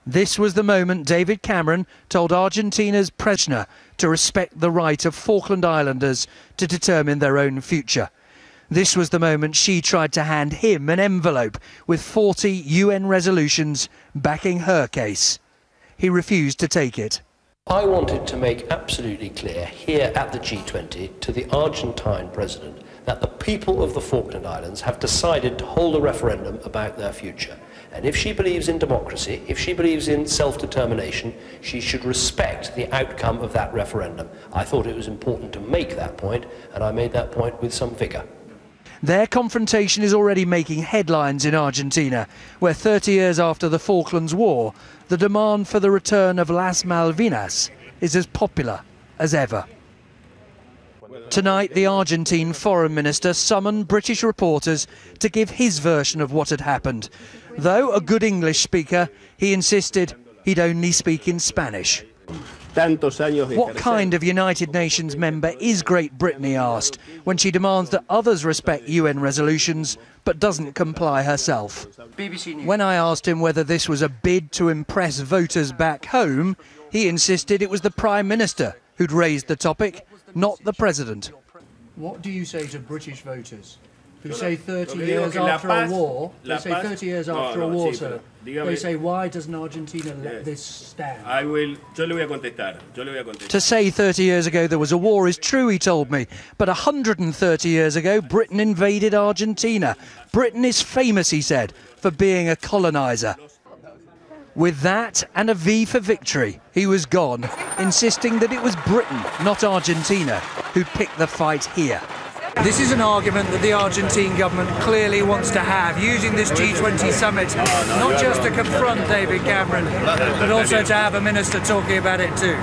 This was the moment David Cameron told Argentina's Kirchner to respect the right of Falkland Islanders to determine their own future. This was the moment she tried to hand him an envelope with 40 UN resolutions backing her case. He refused to take it. I wanted to make absolutely clear here at the G20 to the Argentine president that the people of the Falkland Islands have decided to hold a referendum about their future. And if she believes in democracy, if she believes in self-determination, she should respect the outcome of that referendum. I thought it was important to make that point, and I made that point with some vigour. Their confrontation is already making headlines in Argentina, where 30 years after the Falklands War, the demand for the return of Las Malvinas is as popular as ever. Tonight, the Argentine foreign minister summoned British reporters to give his version of what had happened. Though a good English speaker, he insisted he'd only speak in Spanish. What kind of United Nations member is Great Britain, he asked, when she demands that others respect UN resolutions but doesn't comply herself? When I asked him whether this was a bid to impress voters back home, he insisted it was the Prime Minister who'd raised the topic, not the President. What do you say to British voters who say 30 years after a war, they say, why doesn't Argentina let this stand? To say 30 years ago there was a war is true, he told me, but 130 years ago Britain invaded Argentina. Britain is famous, he said, for being a coloniser. With that and a V for victory, he was gone, insisting that it was Britain, not Argentina, who picked the fight here. This is an argument that the Argentine government clearly wants to have, using this G20 summit, not just to confront David Cameron, but also to have a minister talking about it too.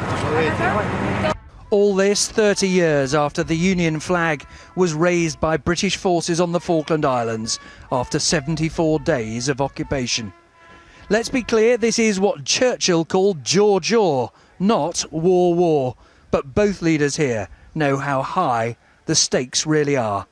All this 30 years after the Union flag was raised by British forces on the Falkland Islands after 74 days of occupation. Let's be clear, this is what Churchill called jaw, not war. But both leaders here know how high the stakes really are.